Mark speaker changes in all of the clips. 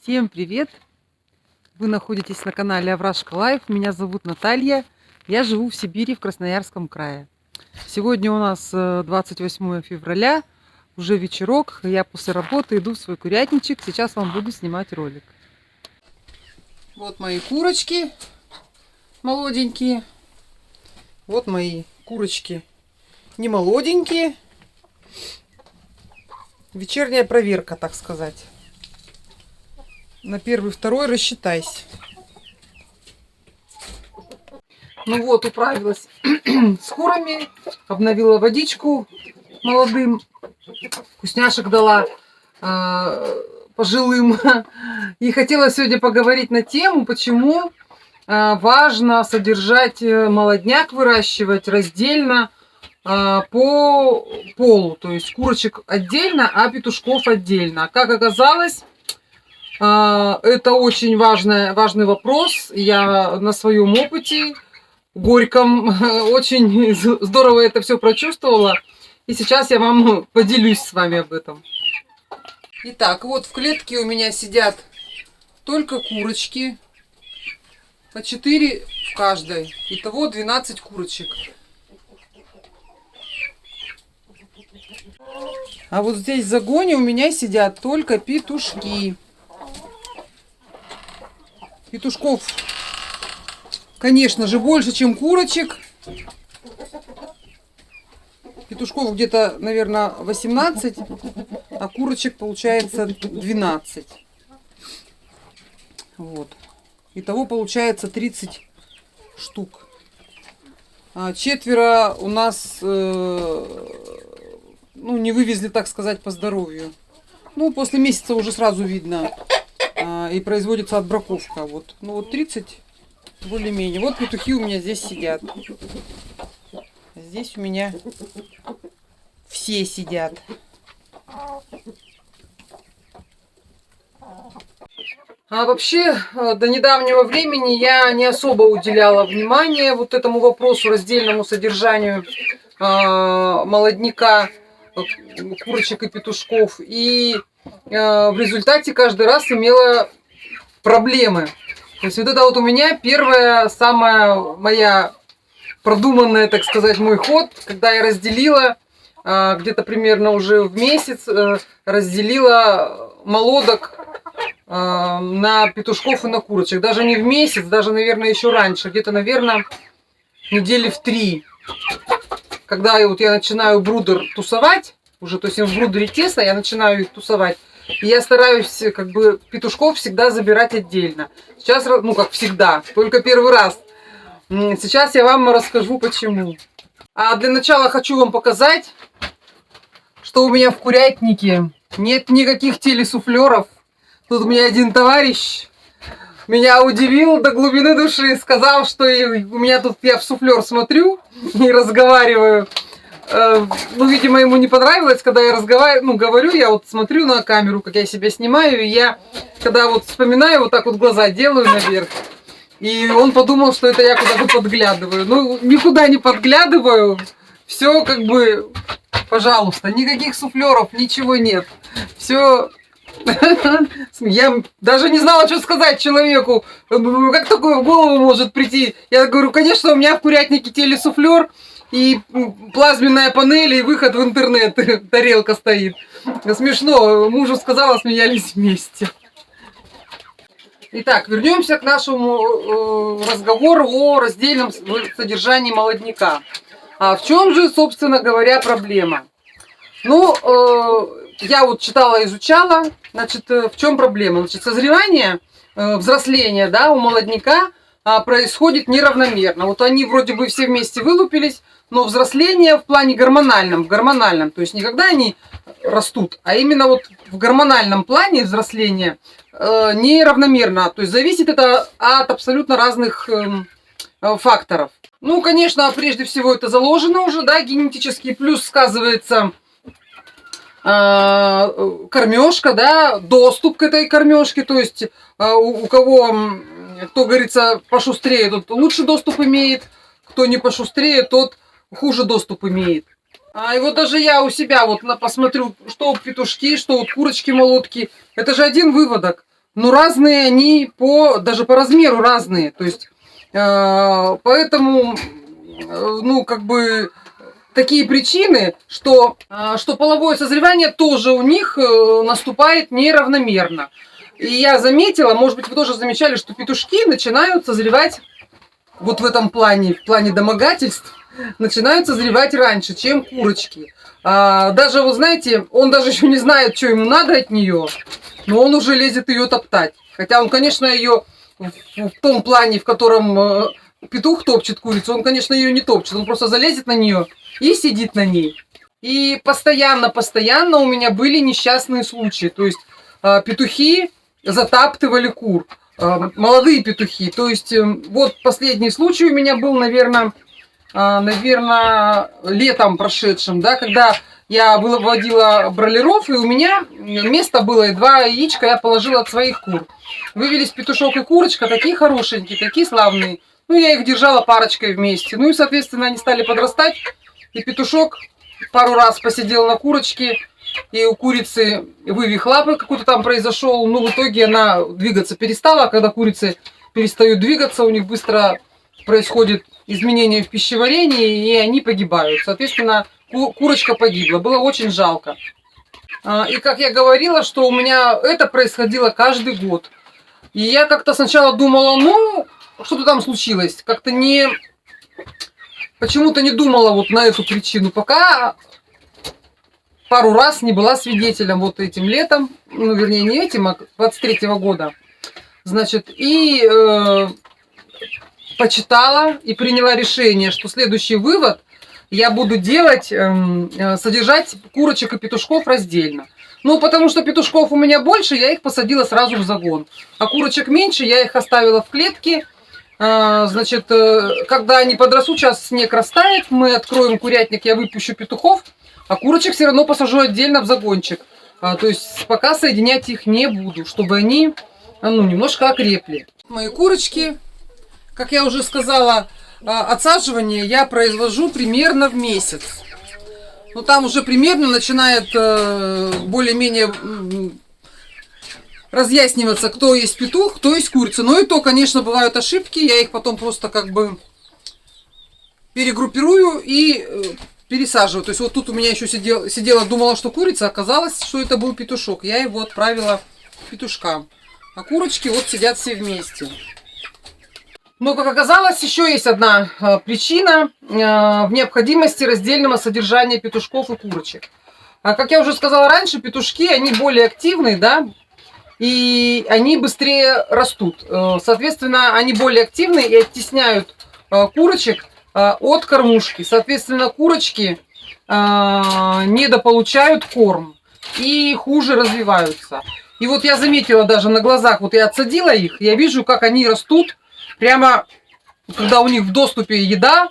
Speaker 1: Всем привет! Вы находитесь на канале Аврашка Лайф. Меня зовут Наталья. Я живу в Сибири, в Красноярском крае. Сегодня у нас 28 февраля, уже вечерок. Я после работы иду в свой курятничек. Сейчас вам буду снимать ролик. Вот мои курочки молоденькие. Вот мои курочки не молоденькие. Вечерняя проверка, так сказать. На первый, второй рассчитайся. Ну вот, управилась с курами, обновила водичку молодым, вкусняшек дала пожилым. И хотела сегодня поговорить на тему, почему важно содержать молодняк, выращивать раздельно по полу. То есть курочек отдельно, а петушков отдельно. Как оказалось, это очень важный вопрос. Я на своем опыте горьком очень здорово это все прочувствовала. И сейчас я вам поделюсь с вами об этом. Итак, вот в клетке у меня сидят только курочки. По 4 в каждой. Итого 12 курочек. А вот здесь в загоне у меня сидят только петушки. Петушков, конечно же, больше, чем курочек. Петушков где-то, наверное, 18, а курочек получается 12. Вот. Итого получается 30 штук. Четверо у нас не вывезли, так сказать, по здоровью. Ну, после месяца уже сразу видно. И производится отбраковка. Вот. Ну вот 30 более-менее. Вот петухи у меня здесь сидят. Здесь у меня все сидят. А вообще, до недавнего времени я не особо уделяла внимания вот этому вопросу, раздельному содержанию молодняка, курочек и петушков. И в результате каждый раз имела проблемы. То есть вот это вот у меня первая, самая моя продуманная, так сказать, мой ход, когда я разделила где-то примерно уже в месяц, разделила молодок на петушков и на курочек. Даже не в месяц, даже, наверное, еще раньше, где-то, наверное, недели в 3. Когда я начинаю брудер тусовать, уже, то есть в брудере тесно, я начинаю их тусовать. И я стараюсь, как бы, петушков всегда забирать отдельно. Сейчас, как всегда, только первый раз. Сейчас я вам расскажу, почему. А для начала хочу вам показать, что у меня в курятнике нет никаких телесуфлеров. Тут у меня один товарищ меня удивил до глубины души, сказал, что у меня тут, я в суфлер смотрю и разговариваю. Видимо, ему не понравилось, когда я говорю, я вот смотрю на камеру, как я себя снимаю, и я, когда вот вспоминаю, вот так вот глаза делаю наверх, и он подумал, что это я куда-то подглядываю. Ну, никуда не подглядываю, все как бы, пожалуйста, никаких суфлеров, ничего нет, все. Я даже не знала, что сказать человеку, как такое в голову может прийти. Я говорю, конечно, у меня в курятнике телесуфлер, и плазменная панель, и выход в интернет, тарелка стоит. Смешно, мужу сказала, смеялись вместе. Итак, вернемся к нашему разговору о раздельном содержании молодняка. А в чем же, собственно говоря, проблема? Я вот читала, изучала, значит, в чем проблема? Значит, созревание, взросление, у молодняка происходит неравномерно. Вот они вроде бы все вместе вылупились, но взросление в плане гормональном, то есть не когда они растут, а именно вот в гормональном плане взросления неравномерно. То есть зависит это от абсолютно разных факторов. Ну, конечно, прежде всего это заложено уже, генетически, плюс сказывается кормежка, доступ к этой кормежке, то есть у кого, кто говорится, пошустрее, тот лучше доступ имеет, кто не пошустрее, тот хуже доступ имеет. И вот даже я у себя посмотрю, что петушки, что курочки молотки, это же один выводок. но разные они даже по размеру разные. То есть, поэтому, ну, как бы, такие причины, что половое созревание тоже у них наступает неравномерно. И я заметила, может быть, вы тоже замечали, что петушки начинают созревать вот в этом плане, в плане домогательств, начинают созревать раньше, чем курочки. Даже, вы знаете, он даже еще не знает, что ему надо от нее, но он уже лезет ее топтать. Хотя он, конечно, ее в том плане, в котором петух топчет курицу, он, конечно, ее не топчет, он просто залезет на нее и сидит на ней. И постоянно у меня были несчастные случаи. То есть петухи затаптывали кур, молодые петухи. То есть вот последний случай у меня был, наверное, летом прошедшим, да, когда я выводила бройлеров, и у меня место было, и 2 яичка я положила от своих кур. Вывелись петушок и курочка, такие хорошенькие, такие славные. Ну, я их держала парочкой вместе. Ну, и, соответственно, они стали подрастать, и петушок пару раз посидел на курочке, и у курицы вывих лапы какой-то там произошел. Ну, в итоге она двигаться перестала, а когда курицы перестают двигаться, у них быстро происходит изменения в пищеварении, и они погибают. Соответственно, курочка погибла. Было очень жалко. И как я говорила, что у меня это происходило каждый год. И я как-то сначала думала, ну, что-то там случилось. Как-то почему-то не думала вот на эту причину, пока пару раз не была свидетелем вот этим летом, ну, вернее, не этим, а 23-го года. Значит, и почитала и приняла решение, что следующий вывод я буду делать, содержать курочек и петушков раздельно. Ну, потому что петушков у меня больше, я их посадила сразу в загон. А курочек меньше, я их оставила в клетке. Значит, когда они подрастут, сейчас снег растает, мы откроем курятник, я выпущу петухов, а курочек все равно посажу отдельно в загончик. То есть пока соединять их не буду, чтобы они, ну, немножко окрепли. Мои курочки, как я уже сказала, отсаживание я произвожу примерно в месяц. Ну, там уже примерно начинает более-менее разъясниваться, кто есть петух, кто есть курица. Но и то, конечно, бывают ошибки. Я их потом просто как бы перегруппирую и пересаживаю. То есть вот тут у меня еще сидела, думала, что курица, оказалось, что это был петушок. Я его отправила к петушкам. А курочки вот сидят все вместе. Но, как оказалось, еще есть одна причина в необходимости раздельного содержания петушков и курочек. Как я уже сказала раньше, петушки, они более активные, да, и они быстрее растут. Соответственно, они более активны и оттесняют курочек от кормушки. Соответственно, курочки недополучают корм и хуже развиваются. И вот я заметила даже на глазах, вот я отсадила их, я вижу, как они растут. Прямо, когда у них в доступе еда,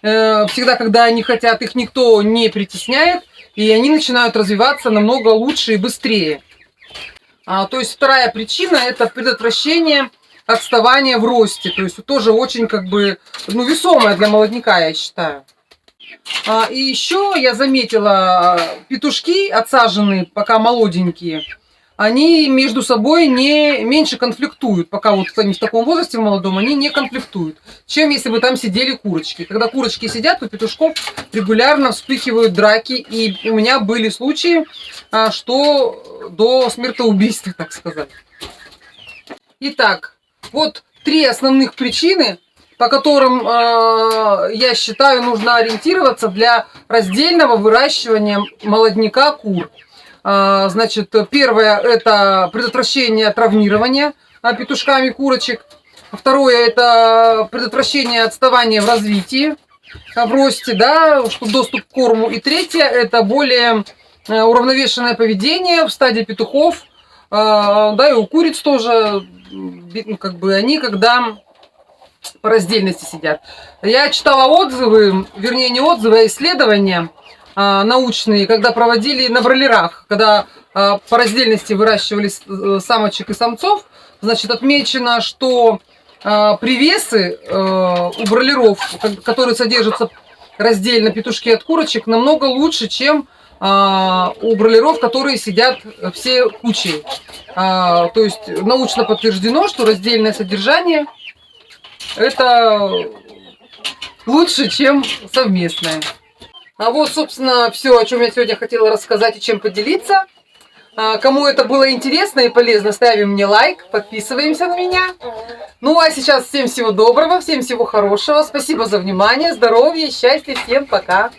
Speaker 1: всегда, когда они хотят, их никто не притесняет, и они начинают развиваться намного лучше и быстрее. То есть вторая причина – это предотвращение отставания в росте. То есть тоже очень как бы, ну, весомая для молодняка, я считаю. И еще я заметила, петушки отсаженные, пока молоденькие, они между собой меньше конфликтуют. Пока вот они в таком возрасте, в молодом, они не конфликтуют, чем если бы там сидели курочки. Когда курочки сидят, у петушков регулярно вспыхивают драки. И у меня были случаи, что до смертоубийства, так сказать. Итак, вот 3 основных причины, по которым, я считаю, нужно ориентироваться для раздельного выращивания молодняка кур. Значит, первое – это предотвращение травмирования петушками курочек. Второе – это предотвращение отставания в развитии, в росте, да, чтобы доступ к корму. И третье – это более уравновешенное поведение в стадии петухов, да, и у куриц тоже, как бы они, когда по раздельности сидят. Я читала отзывы, вернее, не отзывы, а исследования научные, когда проводили на бройлерах, когда по раздельности выращивали самочек и самцов, значит, отмечено, что привесы у бройлеров, которые содержатся раздельно, петушки от курочек, намного лучше, чем у бройлеров, которые сидят все кучей. То есть научно подтверждено, что раздельное содержание это лучше, чем совместное. А вот, собственно, все, о чем я сегодня хотела рассказать и чем поделиться. Кому это было интересно и полезно, ставим мне лайк, подписываемся на меня. Ну а сейчас всем всего доброго, всем всего хорошего. Спасибо за внимание, здоровья, счастья, всем пока.